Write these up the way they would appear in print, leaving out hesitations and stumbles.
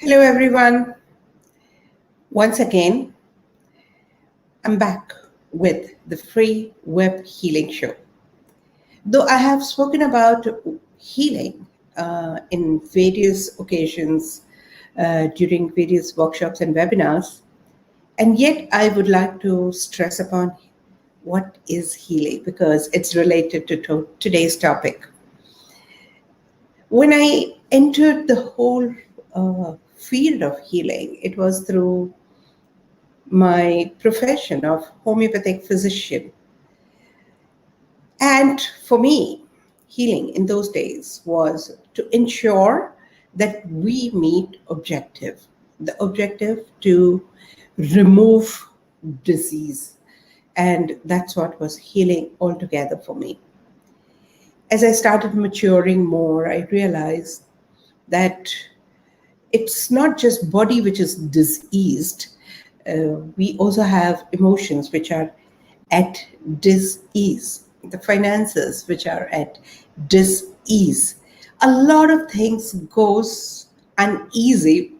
Hello, everyone. Once again, I'm back with the free web healing show. Though I have spoken about healing in various occasions during various workshops and webinars, and yet I would like to stress upon what is healing because it's related to today's topic. When I entered the whole field of healing, it was through my profession of homeopathic physician. And for me, healing in those days was to ensure that we meet the objective to remove disease. And that's what was healing altogether for me. As I started maturing more, I realized that it's not just body which is diseased. We also have emotions which are at dis-ease, the finances which are at dis-ease. A lot of things goes uneasy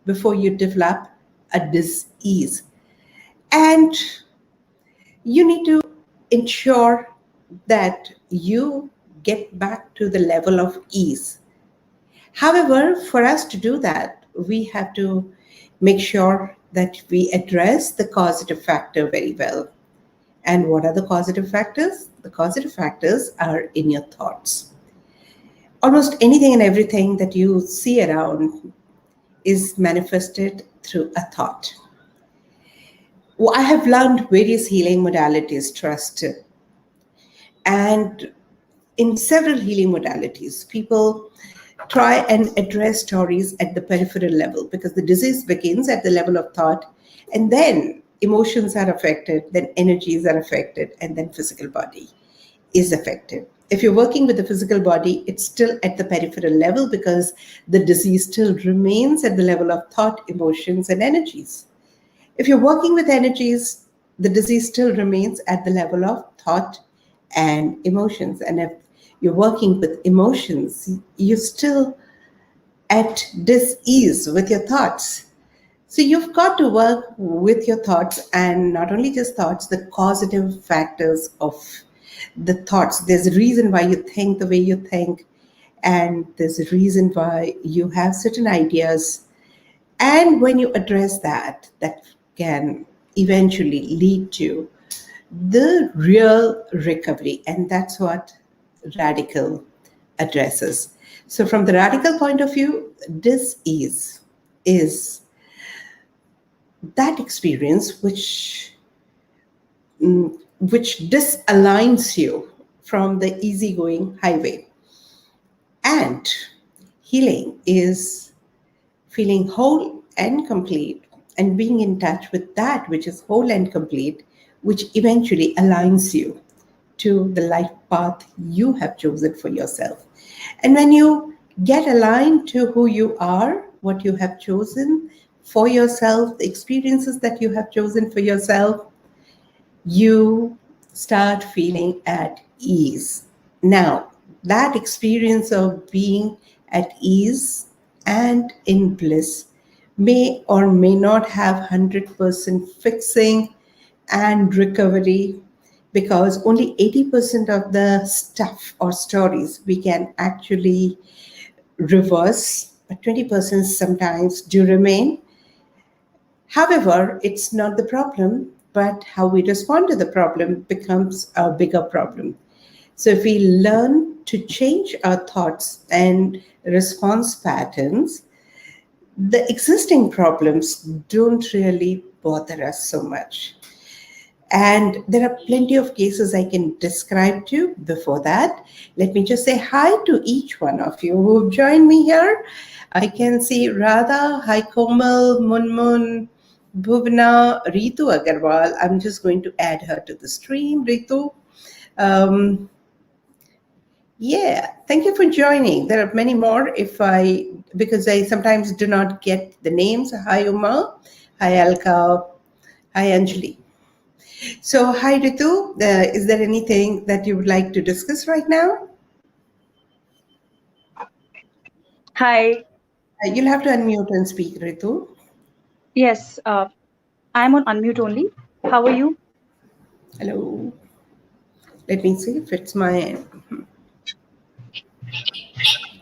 before you develop a dis-ease. And you need to ensure that you get back to the level of ease. However, for us to do that, we have to make sure that we address the causative factor very well. And what are the causative factors? The causative factors are in your thoughts. Almost anything and everything that you see around is manifested through a thought. Well, I have learned various healing modalities, trust. And in several healing modalities, people try and address stories at the peripheral level because the disease begins at the level of thought, and then emotions are affected, then energies are affected, and then physical body is affected. If you're working with the physical body, it's still at the peripheral level because the disease still remains at the level of thought, emotions, and energies. If you're working with energies, the disease still remains at the level of thought and emotions. And if you're working with emotions, you're still at dis-ease with your thoughts. So you've got to work with your thoughts, and not only just thoughts, the causative factors of the thoughts. There's a reason why you think the way you think, and there's a reason why you have certain ideas. And when you address that, that can eventually lead to the real recovery. And that's what radical addresses. So from the radical point of view, dis-ease is that experience which disaligns you from the easygoing highway. And healing is feeling whole and complete and being in touch with that which is whole and complete, which eventually aligns you to the life path you have chosen for yourself. And when you get aligned to who you are, what you have chosen for yourself, the experiences that you have chosen for yourself, you start feeling at ease. Now, that experience of being at ease and in bliss may or may not have 100% fixing and recovery, because only 80% of the stuff or stories we can actually reverse, but 20% sometimes do remain. However, it's not the problem, but how we respond to the problem becomes a bigger problem. So if we learn to change our thoughts and response patterns, the existing problems don't really bother us so much. And there are plenty of cases I can describe to you. Before that, let me just say hi to each one of you who've joined me here. I can see Radha, hi Komal, Munmun, Bhuvna, Ritu Agarwal. I'm just going to add her to the stream, Ritu. Yeah, thank you for joining. There are many more because I sometimes do not get the names. Hi Uma, hi Alka, hi Anjali. So, hi Ritu, is there anything that you would like to discuss right now? Hi, You'll have to unmute and speak, Ritu. Yes, I'm on unmute only. How are you? Hello. Let me see if it's my.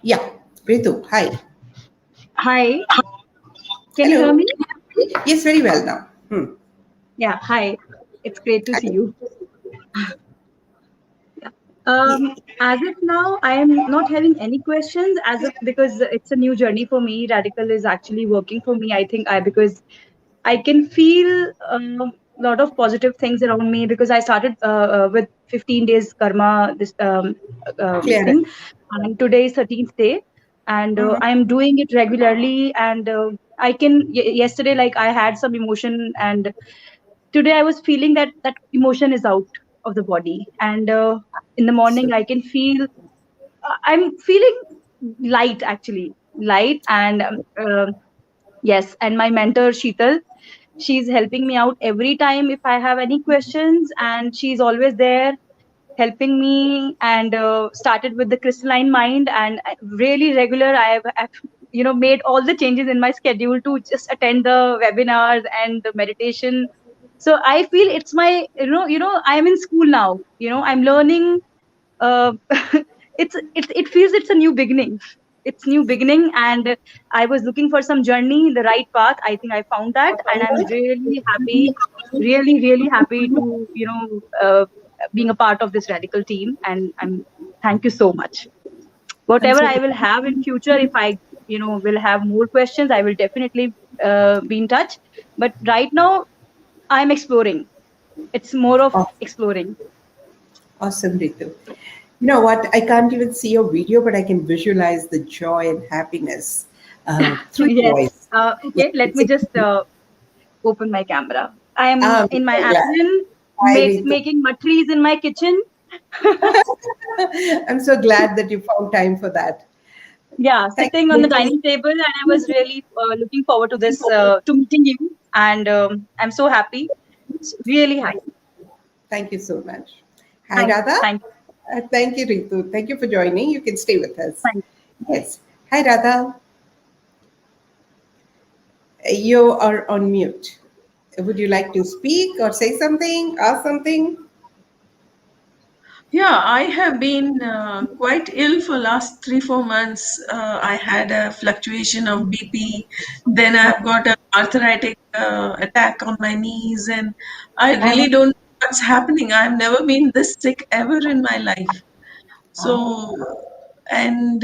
Yeah, Ritu. Hi. Hi, can you hear Hello. me? Yes, very well now. Yeah, hi. It's great to Hi. see you. Ye- As of now, I am not having any questions as of because it's a new journey for me. Radical is actually working for me. I think I because I can feel a lot of positive things around me because I started with 15 days karma this Clear. thing, and today is 13th day, and Mhm. I am doing it regularly. And I can yesterday like I had some emotion, and today I was feeling that that emotion is out of the body, and in the morning So I can feel I'm feeling light actually light and yes, and my mentor Sheetal, she's helping me out every time if I have any questions, and she's always there helping me. And started with the crystalline mind, and really regular I've made all the changes in my schedule to just attend the webinars and the meditation. So I feel it's my I'm in school now, I'm learning. uh, it feels it's a new beginning. It's new beginning, and I was looking for some journey, the right path. I think I found that, and I'm really happy, really happy to being a part of this radical team. And I'm thank you so much. I'm Whatever so I glad. will have in future, if I will have more questions, I will definitely be in touch. But right now I'm exploring. It's more of Aw- exploring. Awesome, Ritu. You know what? I can't even see your video, but I can visualize the joy and happiness through your Yes. voice. Yeah, Okay, let it's me just open my camera. I am I'm in my so glad. Aatmn, Hi, Ritu. making matris in my kitchen. I'm so glad that you found time for that. Yeah, Thank sitting on you, the Ritu. dining table, and I was really looking forward to this, to meeting you, and I'm so happy. It's really happy. Thank you so much. Hi, Radha. Thank Thank you, Ritu. Thank you for joining. You can stay with us. thank Yes. Hi, Radha. You are on mute. Would you like to speak or say something, ask something? Yeah, I have been quite ill for last 3 4 months. I had a fluctuation of BP, then I've got an arthritic attack on my knees, and I Uh-huh. really don't know what's happening. I've never been this sick ever in my life. So, Ah, and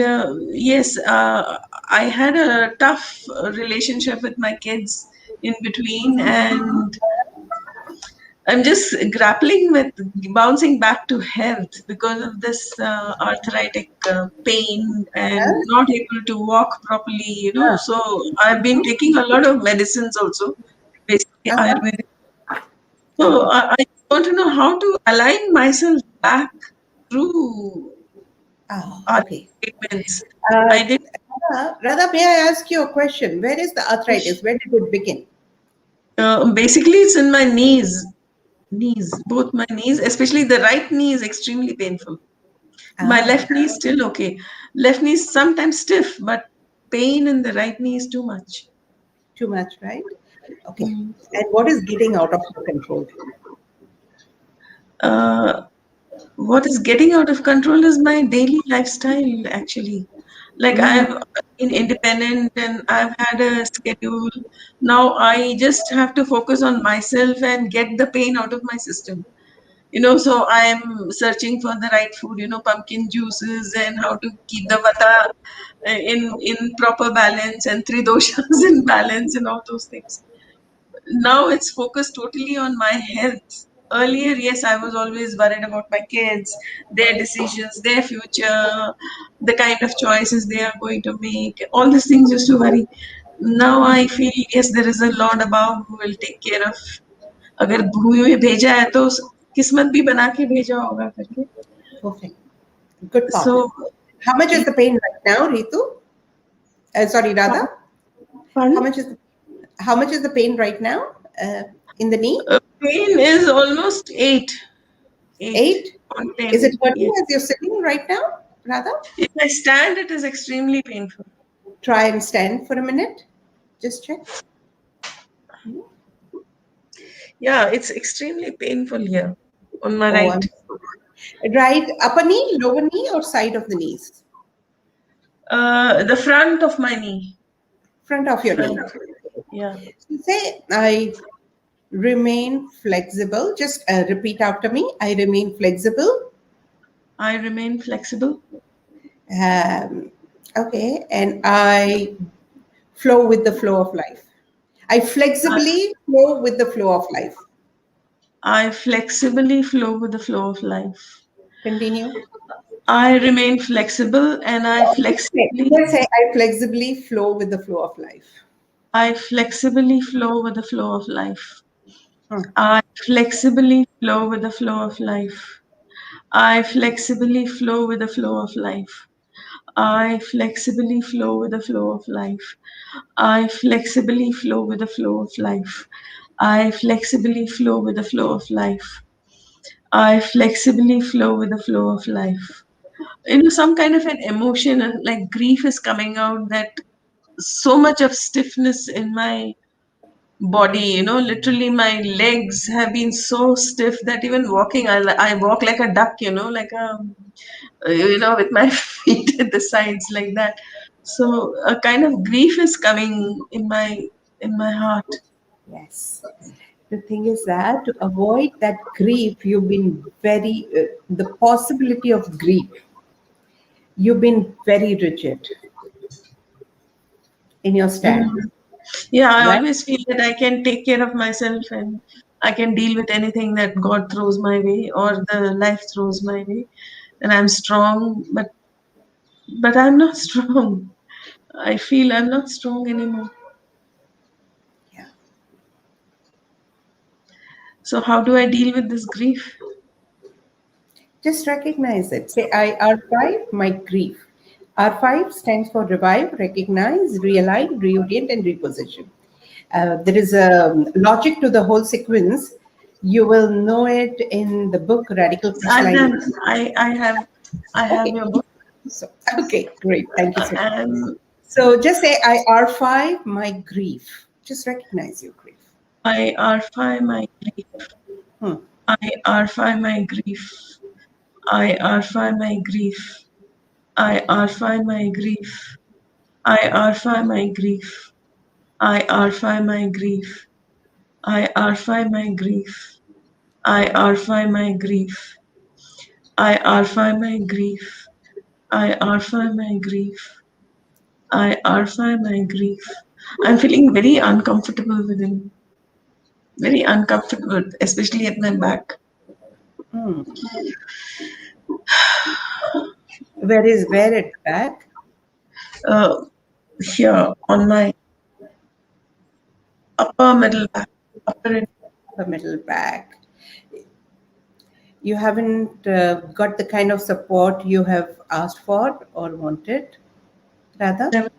yes, I had a tough relationship with my kids in between, and I'm just grappling with bouncing back to health because of this arthritic pain and uh-huh. not able to walk properly, Ah, So I've been taking a lot of medicines also, basically uh-huh. Ayurvedic. So Uh-huh. I want to know how to align myself back through Ah, our okay. treatments. Uh, I did. Radha, may I ask you a question? Where is the arthritis? Where did it begin? Basically, it's in my knees, both my knees, especially the right knee is extremely painful. My Ah, left knee is still okay. Left knee is sometimes stiff, but pain in the right knee is too much. too much, right? Okay. Mm. And what is getting out of your control? Uh, what is getting out of control is my daily lifestyle, actually. Like Mm, I've been independent and I've had a schedule. Now I just have to focus on myself and get the pain out of my system. So I'm searching for the right food, pumpkin juices and how to keep the vata in proper balance and three doshas in balance and all those things. Now it's focused totally on my health. Earlier, yes, I was always worried about my kids, their decisions, their future, the kind of choices they are going to make. All these things used to worry. Now I feel yes, there is a Lord above who will take care of. अगर भूमि में भेजा है तो किस्मत भी बना के भेजा होगा करके. perfect. Good thought. So, How much is the pain right now, Ritu? Sorry, Radha. How pardon? much is how much is the pain right now in the knee? Pain is almost 8 8? on Is it 10. hurting Yes. as you're sitting right now, Radha? If I stand, it is extremely painful. try and stand for a minute. Just check. Yeah, it's extremely painful here on my Oh, right. right. Upper knee, lower knee, or side of the knees? The front of my knee. Front of your knee. Front. Yeah. So say, I remain flexible. Just repeat after me. I remain flexible. I remain flexible. Um, okay. And I flow with the flow of life. I I, flexibly flow with the flow of life. I flexibly flow with the flow of life. Continue. I remain flexible and I flexibly Let's say I flexibly flow with the flow of life. I flexibly flow with the flow of life. Hmm. I flexibly flow with the flow of life. I flexibly flow with the flow of life. I flexibly flow with the flow of life. I flexibly flow with the flow of life. I flexibly flow with the flow of life. I flexibly flow with the flow of life. Some kind of an emotion like grief is coming out, that so much of stiffness in my body, literally my legs have been so stiff that even walking, I walk like a duck, like with my feet at the sides like that. So a kind of grief is coming in my heart. Yes. The thing is that to avoid that grief, you've been the possibility of grief, you've been very rigid in your stand, Mm. Yeah, I right? always feel that I can take care of myself and I can deal with anything that God throws my way or the life throws my way. And I'm strong, but I'm not strong. I feel I'm not strong anymore. Yeah. So how do I deal with this grief? Just recognize it. Say, I R5, my grief. R5 stands for revive, recognize, realign, reorient, and reposition. There is a logic to the whole sequence. You will know it in the book Radical I've Crystallization. done. I have Okay. your book, So, okay, great. Thank you so much. and So just say, I R5, my grief. Just recognize your grief. I arfy my grief. Hmm. I arfy my grief. I arfy my grief. I arfy my grief. I arfy my grief. I arfy my grief. I arfy my grief. I arfy my grief. I arfy my grief. I arfy my grief. I arfy my grief. I'm feeling very uncomfortable within. Very uncomfortable, especially at my back. Hmm. Where at back? Uh, Here on my upper middle back. Upper The middle back. You haven't got the kind of support you have asked for or wanted, rather. never,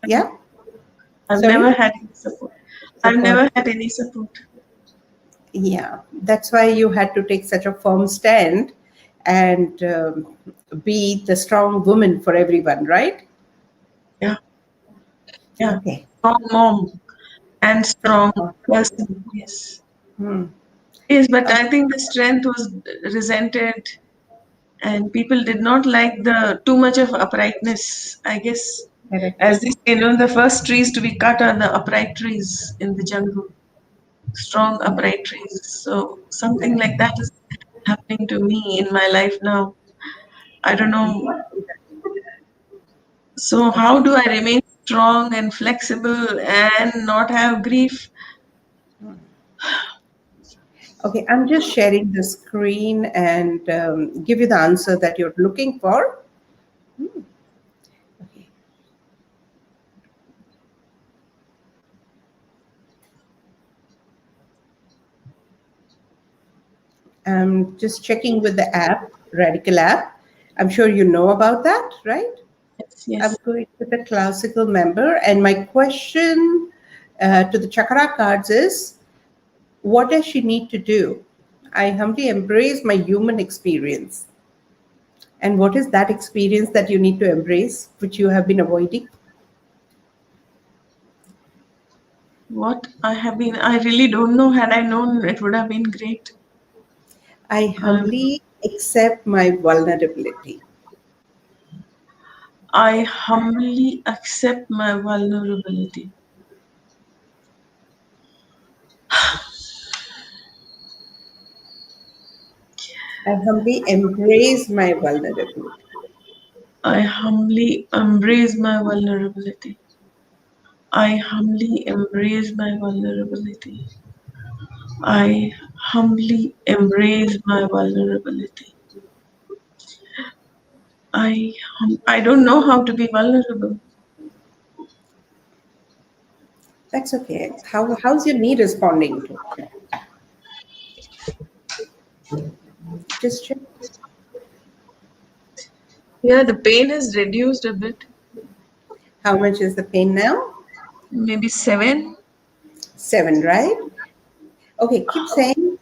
Yeah. I've never Sorry. had any support. I've Support. never had any support. Yeah. That's why you had to take such a firm stand and be the strong woman for everyone, right? Yeah, yeah. Okay. Strong mom and strong person. Yes. Hmm. Yes, but Okay. I think the strength was resented, and people did not like the too much of uprightness. I guess, Correct. as they say, the first trees to be cut are the upright trees in the jungle. Strong Yeah. upright trees. So something like that is happening to me in my life now. I don't know. So how do I remain strong and flexible and not have grief? Okay, I'm just sharing the screen and give you the answer that you're looking for. Okay. I'm just checking with the app, Radical app. I'm sure you know about that, right? Yes, I'm yes. going with the classical member, and my question to the chakra cards is, what does she need to do? I humbly embrace my human experience. And what is that experience that you need to embrace, which you have been avoiding? What I have been, I really don't know. Had I known, it would have been great. I Um, humbly accept my vulnerability. I humbly accept my vulnerability. I humbly embrace my vulnerability. I humbly embrace my vulnerability. I humbly embrace my vulnerability. I humbly embrace my vulnerability. I don't know how to be vulnerable. That's okay. How's your knee responding to it? Just check. Yeah, the pain is reduced a bit, How much is the pain now? maybe 7. 7, right? Okay, keep saying.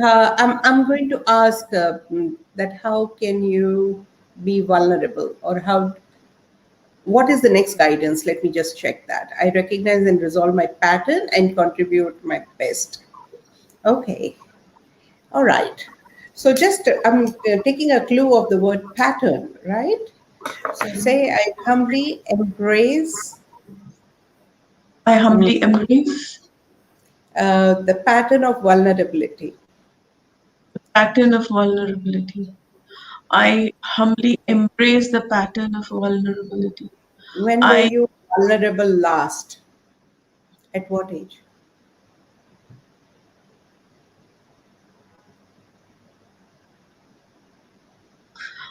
I'm going to ask that how can you be vulnerable, or how, what is the next guidance? Let me just check that. I recognize and resolve my pattern and contribute my best. Okay, all right. So just I'm taking a clue of the word pattern, right? So say I humbly embrace I mm, humbly embrace the pattern of vulnerability. the pattern of vulnerability. I humbly embrace the pattern of vulnerability. When were I you vulnerable last? At what age?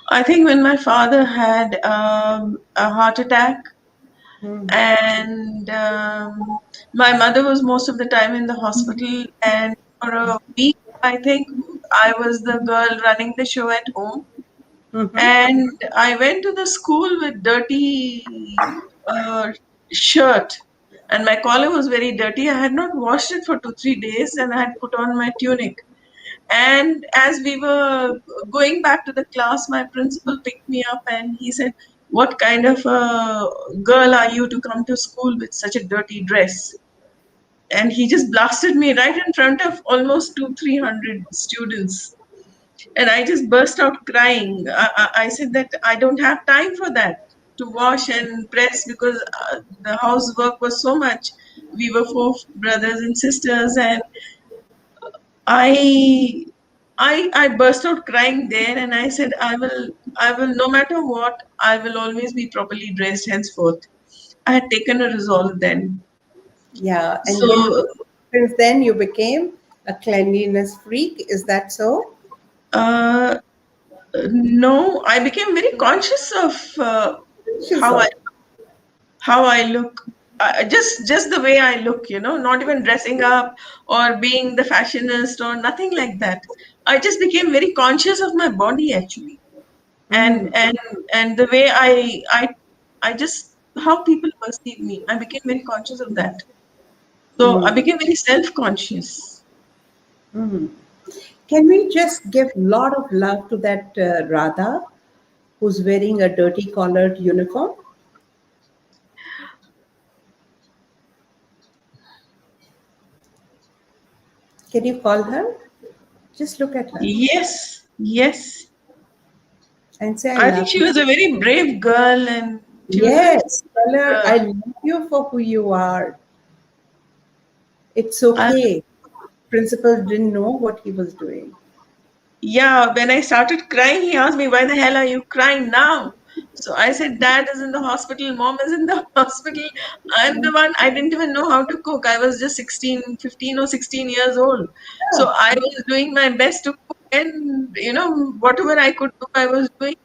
I think when my father had a heart attack, Hmm. and my mother was most of the time in the hospital, and for a week, I think I was the girl running the show at home. Mm-hmm. And I went to the school with dirty shirt, and my collar was very dirty. I had not washed it for 2 3 days, and I had put on my tunic. And as we were going back to the class, my principal picked me up and he said, "What kind of a girl are you to come to school with such a dirty dress?" And he just blasted me right in front of almost 2 300 students. And I just burst out crying. I said that I don't have time for that, to wash and press, because the housework was so much. We were four brothers and sisters, and I I burst out crying there, and I said, I will, no matter what, I will always be properly dressed henceforth. I had taken a resolve then. Yeah, and then So since then you became a cleanliness freak. Is that so? uh, no, I became very conscious of She's how I so. how I look. Just the way I look, not even dressing up or being the fashionist or nothing like that. I just became very conscious of my body, actually. and Mm, and and the way I just, how people perceive me, I became very conscious of that. So I mm, became very self-conscious. mm. Can we just give a lot of love to that Radha who's wearing a dirty collared uniform? Can you call her? Just look at her Yes, yes. and say, I I think love she you. was a very brave girl, and she was a very Yes, tell her, uh, I love you for who you are. It's I, okay. Principal didn't know what he was doing. yeah, when I started crying, he asked me, "Why the hell are you crying now?" So I said, "Dad is in the hospital, mom is in the hospital. I'm the one, I didn't even know how to cook. I was just 16, 15 or 16 years old. So Yeah, I was doing my best to cook, and, whatever I could do, I was doing."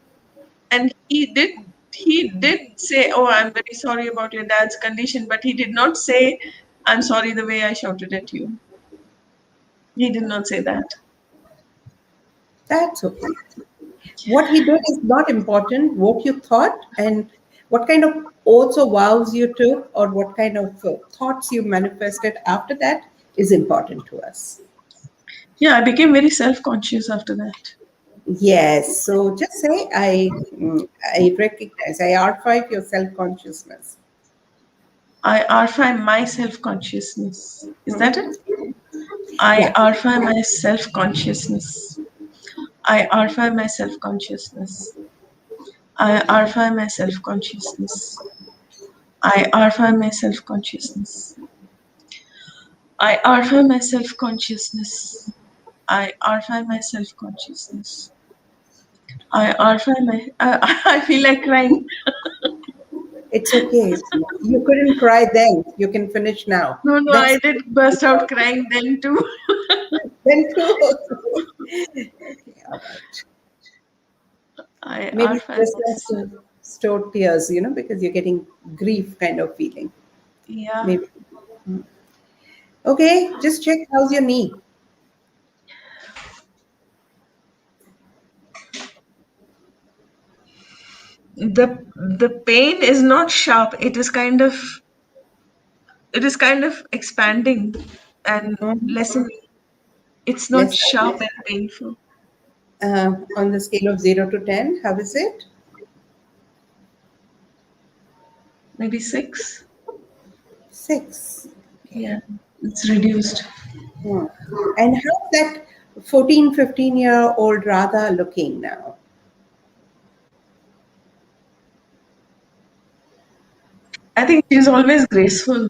And he did say, "Oh, I'm very sorry about your dad's condition," but he did not say, "I'm sorry the way I shouted at you." He did not say that. that's okay. What he did is not important. What you thought and what kind of oaths or vows you took, or what kind of thoughts you manifested after that, is important to us. Yeah, I became very self-conscious after that. Yes. So just say, I recognize, I archive your self consciousness. I arify my self consciousness. Is that it? I Yeah, arify my self consciousness. I arify my self consciousness. I arify my self consciousness. I arify my self consciousness. I arify my self consciousness. I arify my self consciousness. I arify my. I feel like crying. it's okay. You couldn't cry then. You can finish now. No, no, I That's did burst out crying then too. then too. Okay, all right. I Maybe you arify just have myself. to store tears, because you're getting grief kind of feeling. Yeah. Maybe. Okay, just check how's your knee. The pain is not sharp. It is kind of expanding and Mhm. lessening. It's not Less sharp and painful. on the scale of 0 to 10, how is it? Maybe 6. 6. Yeah. It's reduced. Hmm. And how's that 14, 15-year-old Radha looking now? I think she's always graceful.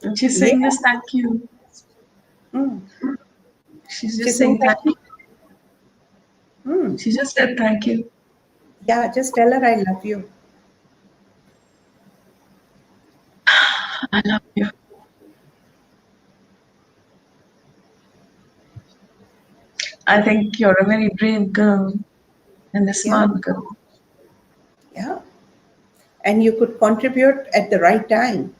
And she's Yeah. saying just thank you. Hmm. She's She's just saying saying thank thank you. you. Hmm. She just said thank you. Yeah, just tell her I love you. I love you. I think you're a very brave girl and a Yeah, smart girl. yeah. And you could contribute at the right time.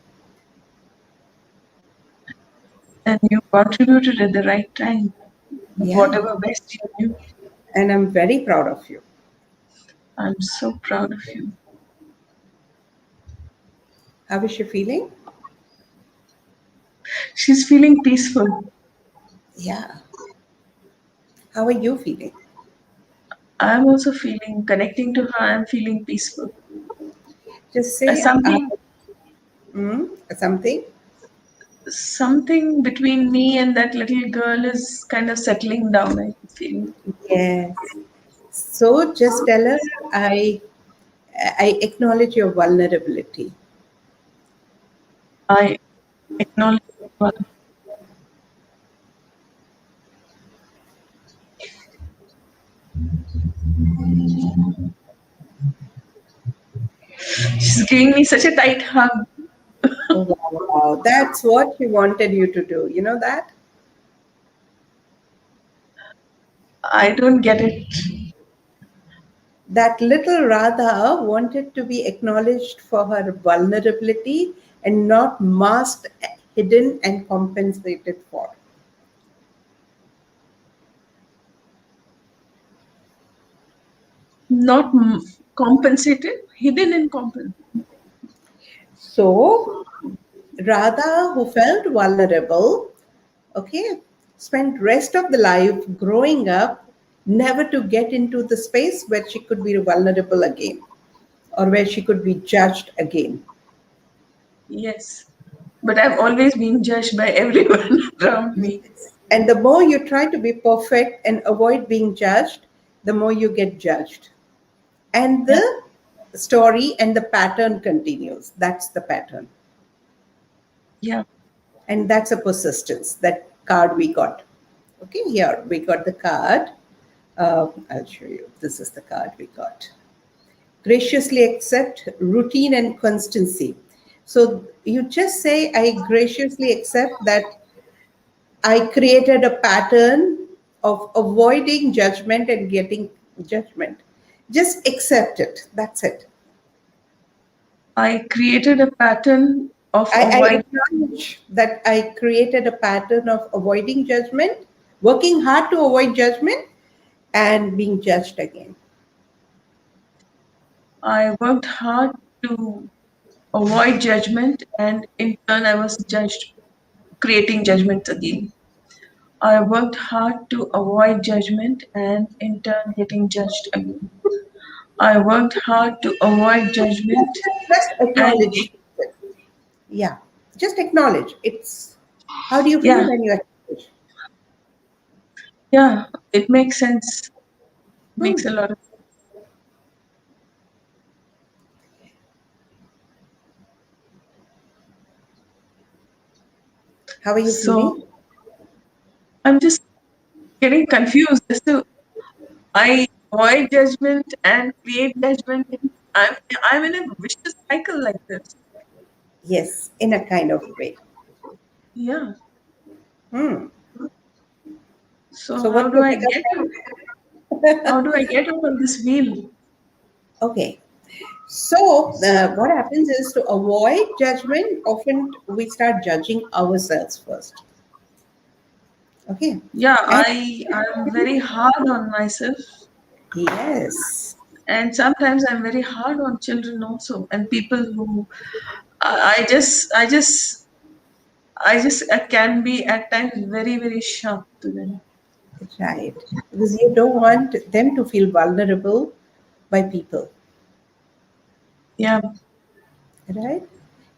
And you contributed at the right time. Yeah. Whatever best you knew. And I'm very proud of you. I'm so proud of you. How is she feeling? She's feeling peaceful. Yeah. How are you feeling? I'm also feeling, connecting to her, I'm feeling peaceful. Just say Something, something. something between me and that little girl is kind of settling down, I feel. Yes. So just tell her I acknowledge your vulnerability. I acknowledge her. She's giving me such a tight hug. Wow, that's what she wanted you to do. You know that? I don't get it. That little Radha wanted to be acknowledged for her vulnerability and not masked, hidden, and compensated for. Not compensated, hidden and compensated. So, Radha, who felt vulnerable, okay, spent rest of the life growing up never to get into the space where she could be vulnerable again or where she could be judged again. Yes. But I've always been judged by everyone around me. And the more you try to be perfect and avoid being judged, the more you get judged. And Yeah. the story and the pattern continues. That's the pattern. Yeah. And that's a persistence, that card we got. Okay, here we got the card. I'll show you. This is the card we got. Graciously accept routine and constancy. So you just say, I graciously accept that I created a pattern of avoiding judgment and getting judgment. Just accept it. That's it. I created a pattern of I avoid. acknowledge that I created a pattern of avoiding judgment, working hard to avoid judgment, and being judged again. I worked hard to avoid judgment, and in turn, I was judged, creating judgment again. I worked hard to avoid judgment, and in turn, getting judged again. I worked hard to avoid judgment, Just and acknowledge it. Yeah, just acknowledge. It's how do you feel Yeah, when you acknowledge? yeah, it makes sense. Makes Hmm. a lot of How are you so feeling? I'm just getting confused as to I avoid judgment and create judgment. I'm I'm in a vicious cycle like this. Yes, in a kind of way. Yeah. Hmm. So So what's your bigger how plan? do I get out of this wheel? Okay. So what happens is to avoid judgment, often we start judging ourselves first. Okay. Yeah, And I'm very hard on myself, yes, and sometimes I'm very hard on children also, and people who I can be at times very sharp to them. right. Because you don't want them to feel vulnerable by people, Yeah. right?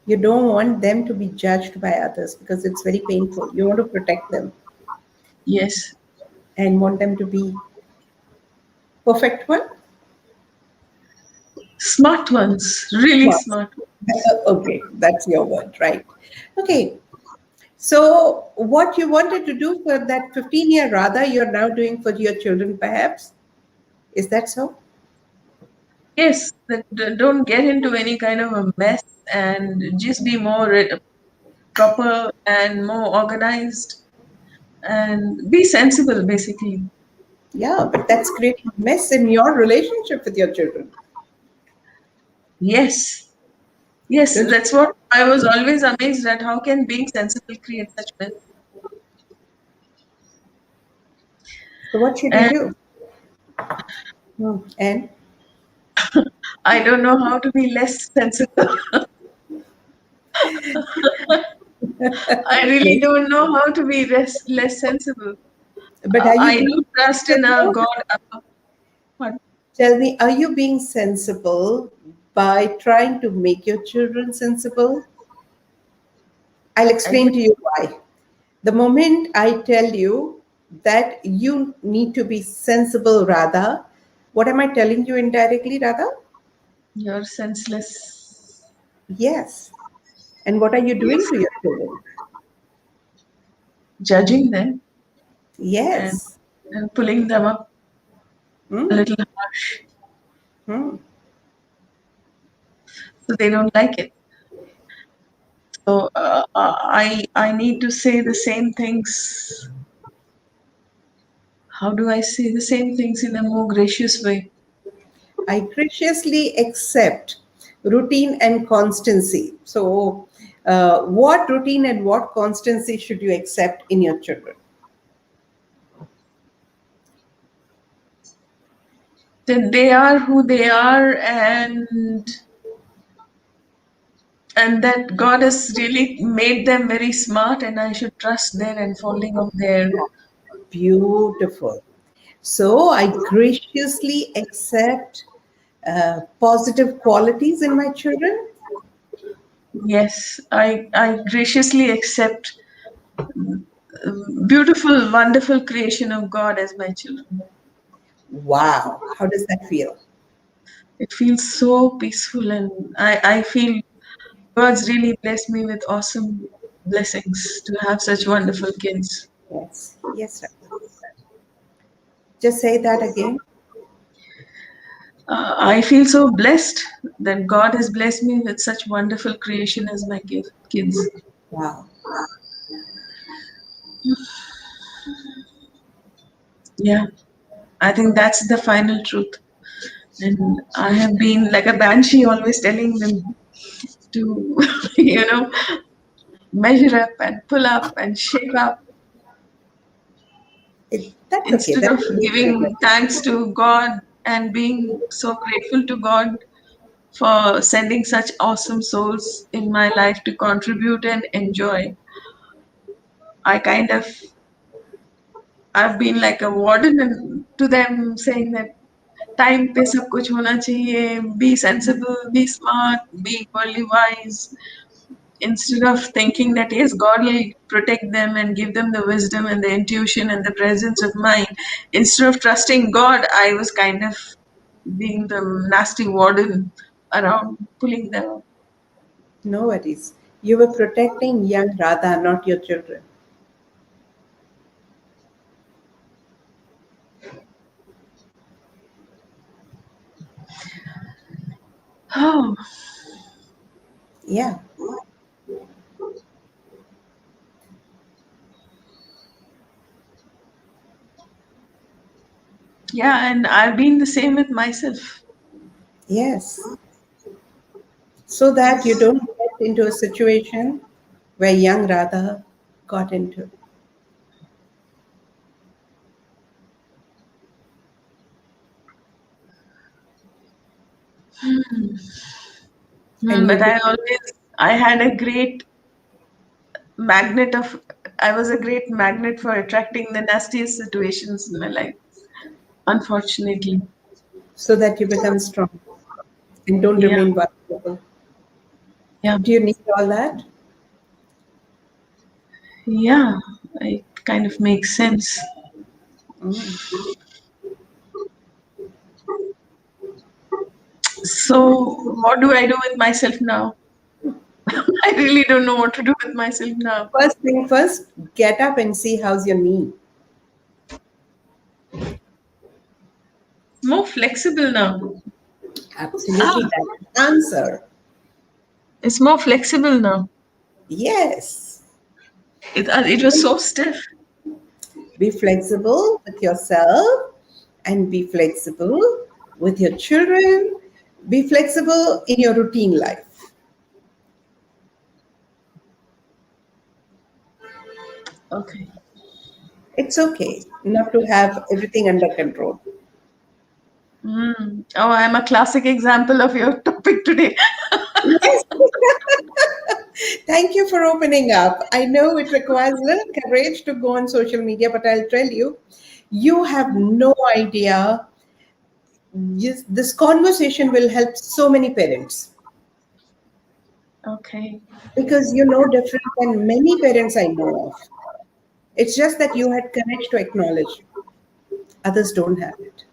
You don't want them to be judged by others because it's very painful. You want to protect them Yes. and want them to be perfect one. Smart ones, really Smart. smart ones. Okay, that's your word, right? Okay, so what you wanted to do for that 15-year Radha, you're now doing for your children, perhaps? Is that so? Yes, that don't get into any kind of a mess and just be more proper and more organized and be sensible, basically. Yeah, but that's creating mess in your relationship with your children. Yes, yes, Don't you? that's what I was always amazed at. How can being sensible create such mess? So what should you And do? And I don't know how to be less sensible. I really maybe, don't know how to be less sensible. but are you I being do trust in a sensible? God. What? Tell me, are you being sensible by trying to make your children sensible? I'll I guess, explain to you why. The moment I tell you that you need to be sensible, Radha, what am I telling you indirectly, Radha? you're senseless. Yes. And what are you doing Yes. to your children? Judging them and, Yes. and pulling them up a Hmm. little harsh Hmm. so they don't like it. So I need to say the same things. How do I say the same things in a more gracious way? I graciously accept routine and constancy. So, what routine and what constancy should you accept in your children? That they are who they are, and that God has really made them very smart, and I should trust their unfolding of their. Beautiful. So, I graciously accept positive qualities in my children. Yes, I graciously accept beautiful, wonderful creation of God as my children. Wow. How does that feel? It feels so peaceful, and I feel God's really blessed me with awesome blessings to have such wonderful kids. Yes. Yes, Radha. Just say that again. I feel so blessed that God has blessed me with such wonderful creation as my kids. Wow. Yeah, I think that's the final truth. And I have been like a banshee, always telling them to, measure up and pull up and shape up That's okay. instead That's of beautiful. giving thanks to God and being so grateful to God for sending such awesome souls in my life to contribute and enjoy. I kind of I've been like a warden to them, saying that time पे सब कुछ होना चाहिए, be sensible, be smart, be worldly wise, instead of thinking that yes, God will protect them and give them the wisdom and the intuition and the presence of mind, instead of trusting God, I was kind of being the nasty warden around, pulling them up. No worries. You were protecting young Radha, not your children. Oh, Yeah. yeah, and I've been the same with myself. Yes. So that you Yes. don't get into a situation where young Radha got into. And you But be, I had a great magnet of, I was a great magnet for attracting the nastiest situations in my life, unfortunately. so that you become strong and don't Yeah, remain vulnerable. yeah, Do you need all that? yeah, it kind of makes sense. Mm. So, what do I do with myself now? I really don't know what to do with myself now. First thing first, get up and see how's your knee. It's more flexible now. Absolutely, Ah, that's the answer. it's more flexible now. Yes. It was so stiff. Be flexible with yourself and be flexible with your children. Be flexible in your routine life. Okay. It's okay not to have everything under control. Oh, I'm a classic example of your topic today. Yes. Thank you for opening up. I know it requires a little courage to go on social media, but I'll tell you, you have no idea. Yes, this conversation will help so many parents Okay. because you know different than many parents I know of. It's just that you had courage to acknowledge. Others don't have it.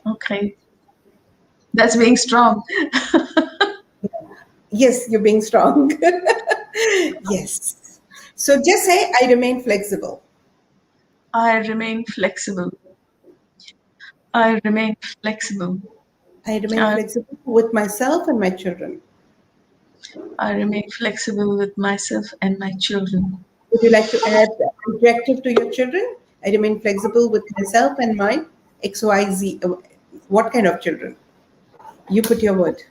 Okay. That's being strong. Yes, you're being strong. Yes. So just say, I remain flexible. I remain flexible. I remain flexible. I remain I, flexible with myself and my children. I remain flexible with myself and my children. Would you like to add an adjective to your children? I remain flexible with myself and my XYZ. What kind of children? You put your word.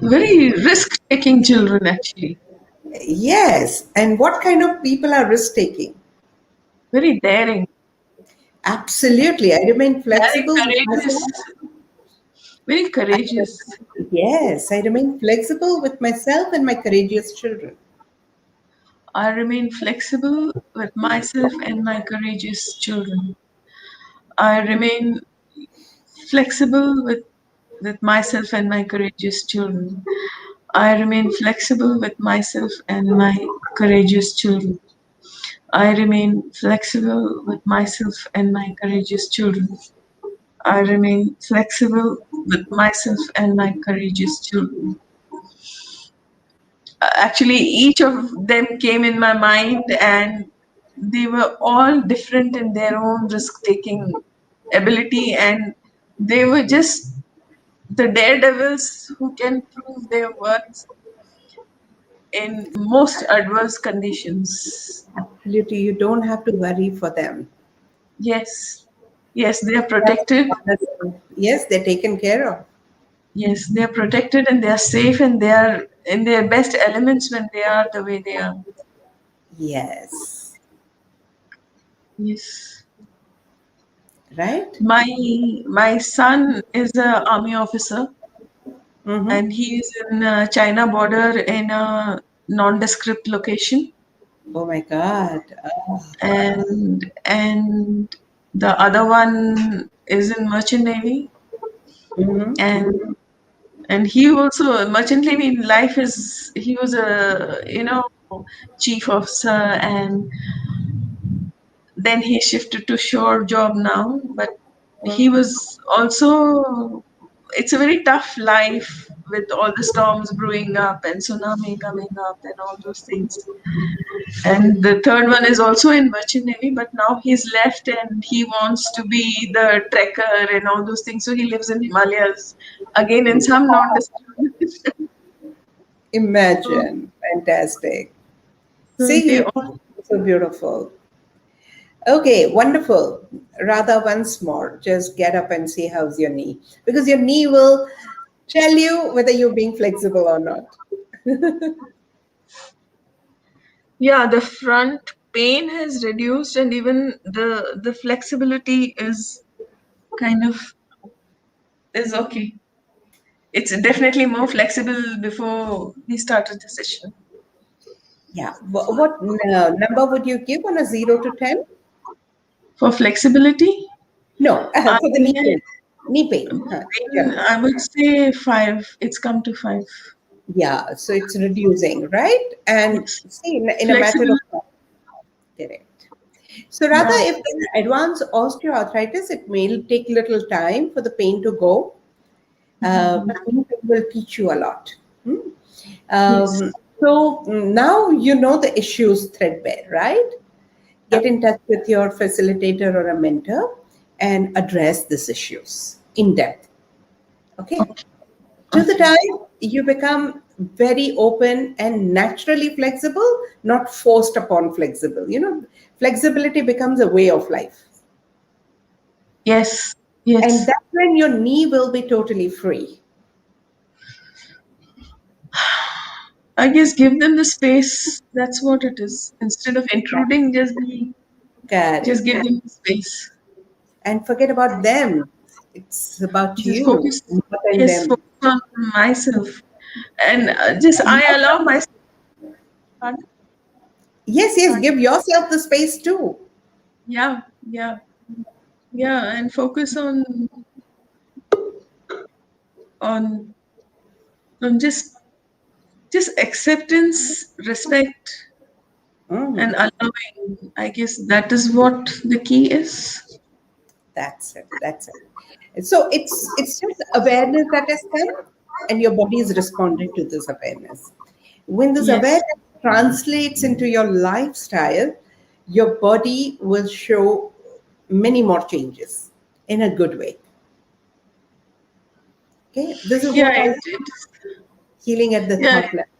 Very risk taking children, actually. Yes. And what kind of people are risk taking? Very daring. Absolutely. I remain Daring, flexible with courageous. myself. Very courageous. Yes, I remain flexible with myself and my courageous children. I remain flexible with myself and my courageous children. I remain flexible with myself and my courageous children. I remain flexible with myself and my courageous children. I remain flexible with myself and my courageous children. I remain flexible with myself and my courageous children. Actually, each of them came in my mind, and they were all different in their own risk taking ability, and they were just the daredevils who can prove their worth in most adverse conditions. Absolutely, you don't have to worry for them. Yes, yes, they are protected. Yes, they're taken care of. Yes, they are protected and they are safe and they are in their best elements when they are the way they are. Yes, Yes. right? My son is a army officer Mm-hmm. and he is in China border in a nondescript location. Oh my God. and the other one is in Merchant Navy, Mm-hmm. and he also Merchant Navy life is he was a chief officer, and then he shifted to shore job now, but he was also it's a very tough life with all the storms brewing up and tsunami coming up and all those things. And the third one is also in Merchant Navy, but now he's left and he wants to be the trekker and all those things. So he lives in Himalayas again in some non-disclosure. So, Imagine. Fantastic. so See, they you all so beautiful. Okay, wonderful. Rather, once more, just get up and see how's your knee. Because your knee will tell you whether you're being flexible or not. yeah, the front pain has reduced and even the flexibility is kind of is okay. It's definitely more flexible before we started the session. Yeah. What number would you give on a 0 to 10? For flexibility, No, I for the knee pain. Knee pain. In general. I would say five. It's come to five. Yeah, so it's reducing, right? And Yes. see, in a matter Flexible. of time, correct. So rather, Yeah. if there's advanced osteoarthritis, it may take little time for the pain to go. Knee pain will teach you a lot. Hmm? Yes. So now you know the issues threadbare, right? Yeah. Get in touch with your facilitator or a mentor and address these issues in depth. Okay. Okay. To the Okay. time you become very open and naturally flexible, not forced upon flexible. Flexibility becomes a way of life. Yes. And Yes. that's when your knee will be totally free. I guess give them the space. That's what it is. Instead of intruding, just Correct. give them the space. And forget about them. It's about Just you focus. more than Yes, them. focus on myself, and just I allow myself. Pardon? Yes, yes, Pardon? give yourself the space too. Yeah. Yeah. Yeah. And focus on on just acceptance, respect, and Mhm. allowing. I guess that is what the key is. That's it. That's it. So it's just awareness that has come, and your body is responding to this awareness. When this Yes. awareness translates into your lifestyle, your body will show many more changes in a good way. Okay, this is Yeah. what I healing at the Yeah. thought level.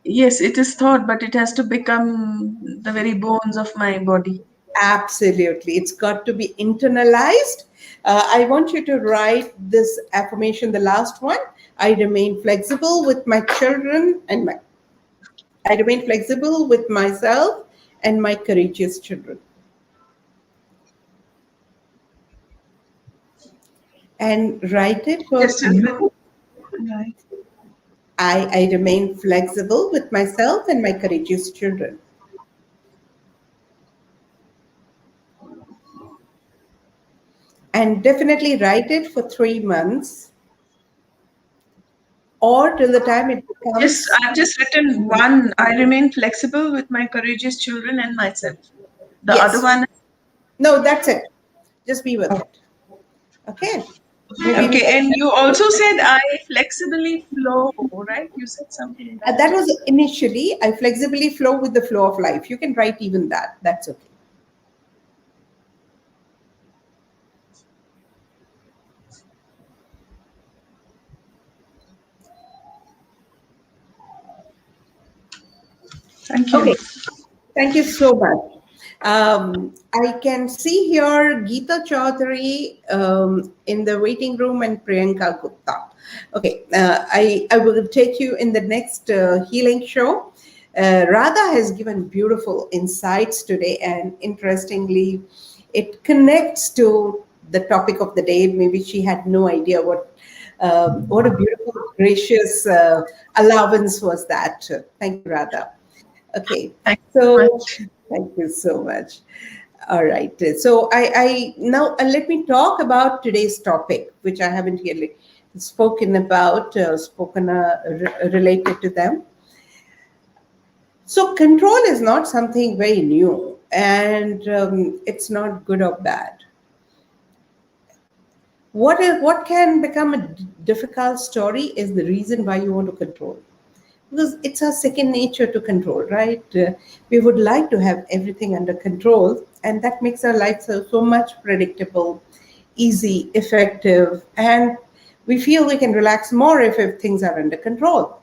Yes, it is thought, but it has to become the very bones of my body. Absolutely. It's got to be internalized. I want you to write this affirmation, the last one. I remain flexible with my children and I remain flexible with myself and my courageous children. And write it for Just a minute. you. Right. I remain flexible with myself and my courageous children. And definitely write it for 3 months or till the time it Just becomes. I've just written one. I remain flexible with my courageous children and myself. The other Yes. one. No, that's it. Just be with it. Okay. Maybe we Okay, can. and you also said I flexibly flow, right? You said something like that. That was initially, I flexibly flow with the flow of life. You can write even that. That's okay. Thank you. Okay. Thank you so much. I can see here Geeta Chaudhary in the waiting room and Priyanka Gupta. Okay, I will take you in the next healing show. Radha has given beautiful insights today, and interestingly, it connects to the topic of the day. Maybe she had no idea what a beautiful, gracious allowance was that. Thank you, Radha. Okay. Thank you so So much. thank you so much. All right. So I now let me talk about today's topic, which I haven't really spoken about, related to them. So control is not something very new, and it's not good or bad. What can become a difficult story is the reason why you want to control, because it's our second nature to control, right? We would like to have everything under control, and that makes our life so much predictable, easy, effective, and we feel we can relax more if things are under control.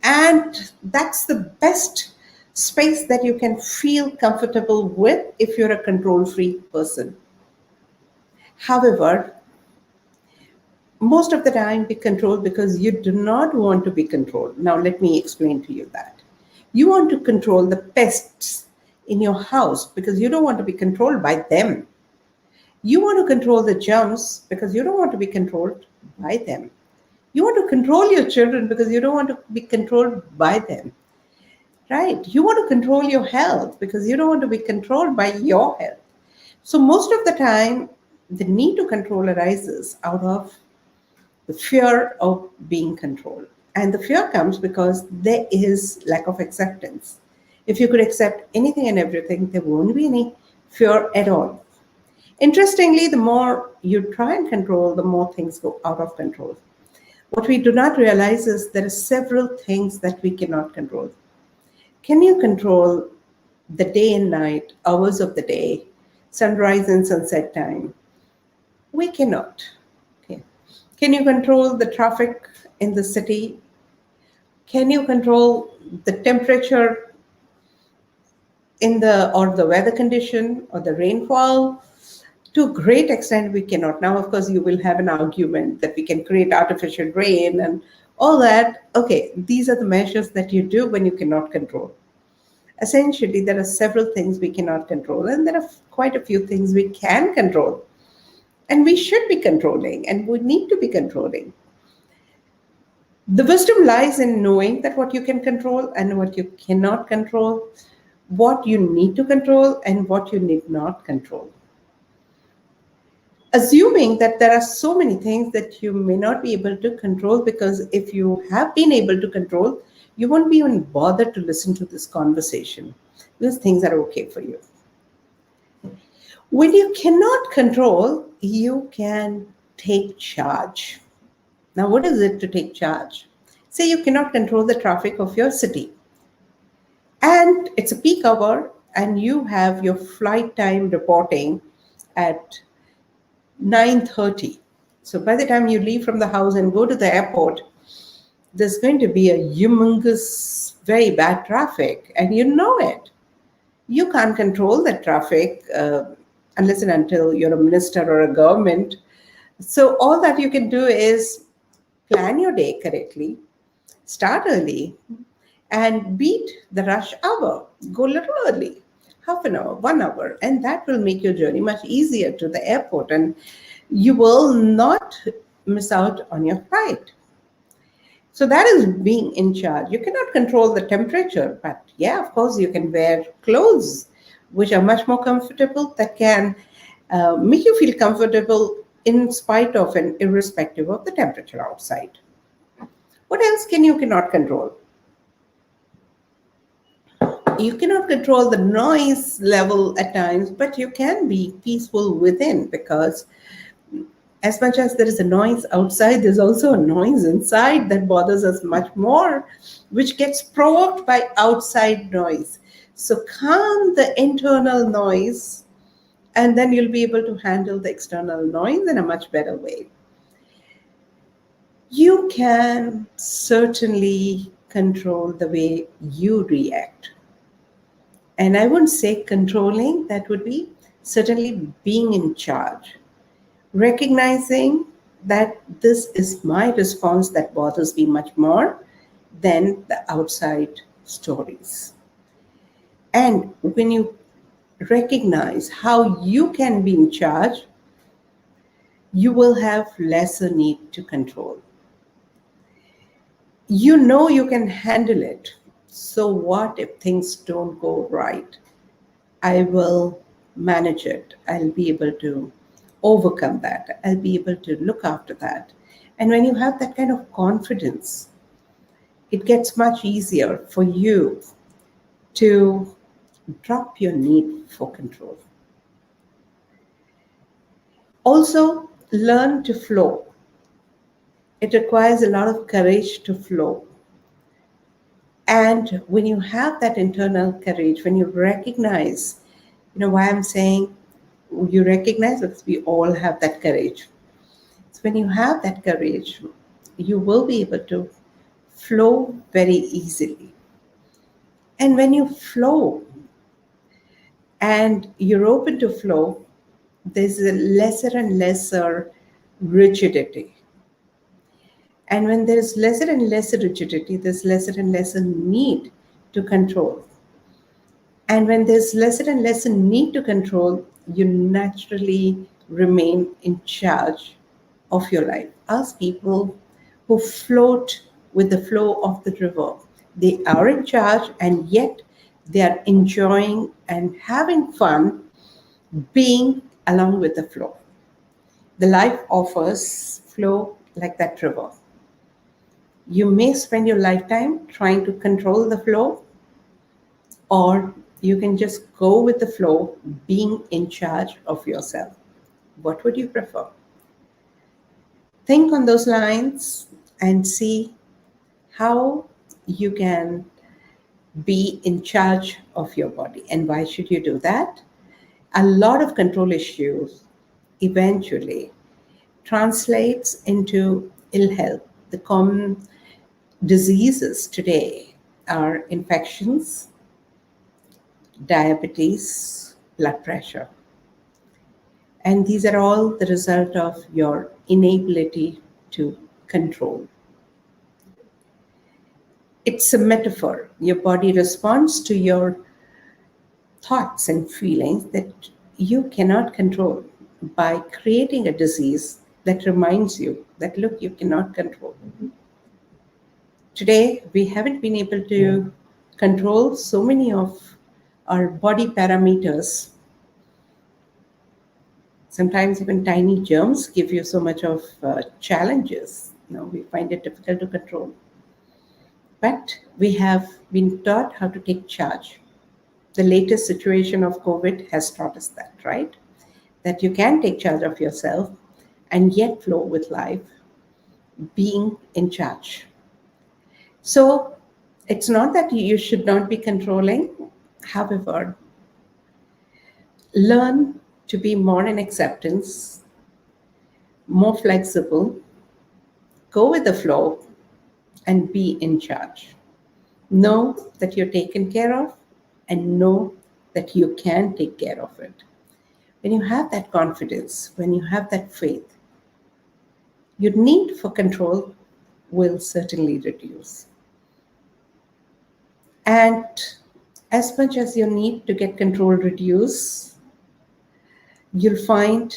And that's the best space that you can feel comfortable with if you're a control freak person. However, most of the time we control because you do not want to be controlled. Now, let me explain to you that. You want to control the pests in your house because you don't want to be controlled by them. You want to control the germs because you don't want to be controlled by them. You want to control your children because you don't want to be controlled by them. Right? You want to control your health because you don't want to be controlled by your health. So, most of the time, the need to control arises out of the fear of being controlled. And the fear comes because there is lack of acceptance. If you could accept anything and everything, there won't be any fear at all. Interestingly, the more you try and control, the more things go out of control. What we do not realize is there are several things that we cannot control. Can you control the day and night, hours of the day, sunrise and sunset time? We cannot. Okay. Can you control the traffic in the city? Can you control the temperature in the weather condition or the rainfall? To a great extent, we cannot. Now, of course, you will have an argument that we can create artificial rain and all that. Okay, these are the measures that you do when you cannot control. Essentially, there are several things we cannot control, and there are quite a few things we can control. And we should be controlling, and we need to be controlling. The wisdom lies in knowing that what you can control and what you cannot control, what you need to control and what you need not control. Assuming that there are so many things that you may not be able to control, because if you have been able to control, you won't be even bothered to listen to this conversation because things are okay for you. When you cannot control, you can take charge. Now, what is it to take charge? Say you cannot control the traffic of your city, and it's a peak hour, and you have your flight time reporting at 9:30. So by the time you leave from the house and go to the airport, there's going to be a humongous, very bad traffic, and you know it. You can't control the traffic unless and until you're a minister or a government. So all that you can do is plan your day correctly, start early, and beat the rush hour. Go a little early, half an hour, 1 hour, and that will make your journey much easier to the airport, and you will not miss out on your flight. So that is being in charge. You cannot control the temperature, but yeah, of course, you can wear clothes which are much more comfortable, that can make you feel comfortable in spite of and irrespective of the temperature outside. What else cannot control? You cannot control the noise level at times, but you can be peaceful within, because as much as there is a noise outside, there's also a noise inside that bothers us much more, which gets provoked by outside noise. So calm the internal noise, and then you'll be able to handle the external noise in a much better way. You can certainly control the way you react. And I wouldn't say controlling, that would be certainly being in charge. Recognizing that this is my response that bothers me much more than the outside stories. And when you recognize how you can be in charge, you will have lesser need to control. You know you can handle it. So, what if things don't go right? I will manage it. I'll be able to overcome that. I'll be able to look after that. And when you have that kind of confidence, it gets much easier for you to drop your need for control. Also, learn to flow. It requires a lot of courage to flow. And when you have that internal courage, when you recognize, why I'm saying you recognize, because we all have that courage. So when you have that courage, you will be able to flow very easily. And when you flow and you're open to flow, there's a lesser and lesser rigidity. And when there's lesser and lesser rigidity, there's lesser and lesser need to control. And when there's lesser and lesser need to control, you naturally remain in charge of your life. Ask people who float with the flow of the river. They are in charge and yet they are enjoying and having fun being along with the flow. The life offers flow like that river. You may spend your lifetime trying to control the flow, or you can just go with the flow, being in charge of yourself. What would you prefer? Think on those lines and see how you can be in charge of your body. And why should you do that? A lot of control issues eventually translates into ill health. The common diseases today are infections, diabetes, blood pressure. And these are all the result of your inability to control. It's a metaphor. Your body responds to your thoughts and feelings that you cannot control by creating a disease that reminds you that, look, you cannot control. Today, we haven't been able to control so many of our body parameters. Sometimes even tiny germs give you so much of challenges. We find it difficult to control. But we have been taught how to take charge. The latest situation of COVID has taught us that, right? That you can take charge of yourself and yet flow with life, being in charge. So it's not that you should not be controlling. However, learn to be more in acceptance, more flexible, go with the flow, and be in charge. Know that you're taken care of and know that you can take care of it. When you have that confidence, when you have that faith, your need for control will certainly reduce. And as much as your need to get control reduce, you'll find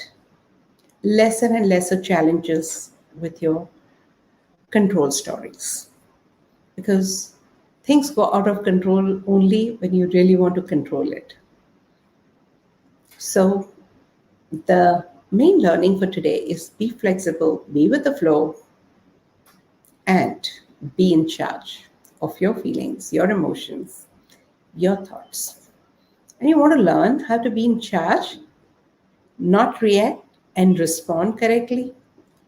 lesser and lesser challenges with your control stories. Because things go out of control only when you really want to control it. So the main learning for today is be flexible, be with the flow, and be in charge of your feelings, your emotions, your thoughts. And you want to learn how to be in charge, not react and respond correctly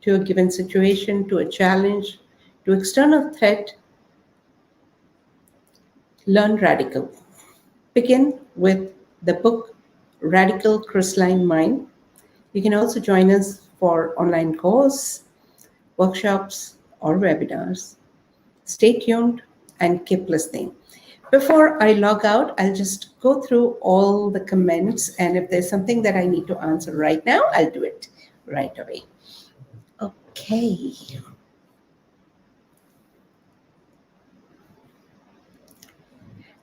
to a given situation, to a challenge, to external threat. Learn radical. Begin with the book Radical Crystalline Mind. You can also join us for online course, workshops, or webinars. Stay tuned and keep listening. Before I log out, I'll just go through all the comments, and if there's something that I need to answer right now, I'll do it right away. Okay.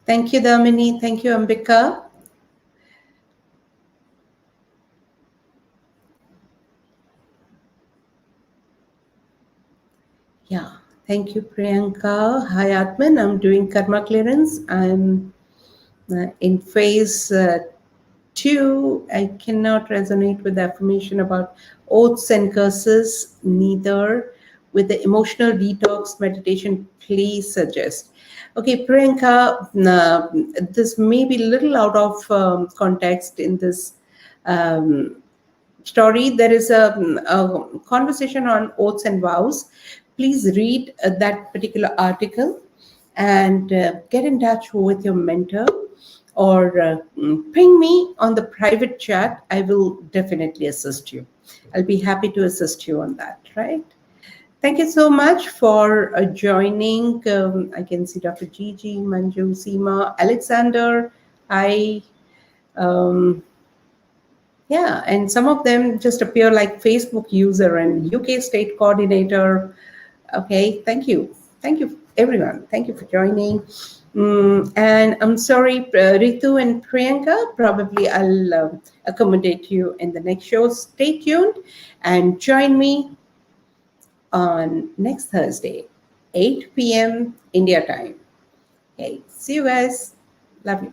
Thank you, Damini. Thank you, Ambika. Yeah. Thank you, Priyanka. Hi, Atman. I'm doing karma clearance. I'm in phase two. I cannot resonate with the affirmation about oaths and curses, neither with the emotional detox meditation. Please suggest. Okay, Priyanka, this may be a little out of context in this story. There is a conversation on oaths and vows. Please read that particular article and get in touch with your mentor, or ping me on the private chat. I will definitely assist you. I'll be happy to assist you on that, right? Thank you so much for joining. I can see Dr. Gigi, Manju, Seema, Alexander. I Yeah, and some of them just appear like Facebook user and UK state coordinator. Okay, thank you. Thank you, everyone. Thank you for joining. And I'm sorry, Ritu and Priyanka, probably I'll accommodate you in the next show. Stay tuned and join me on next Thursday, 8 p.m. India time. Okay, see you guys. Love you.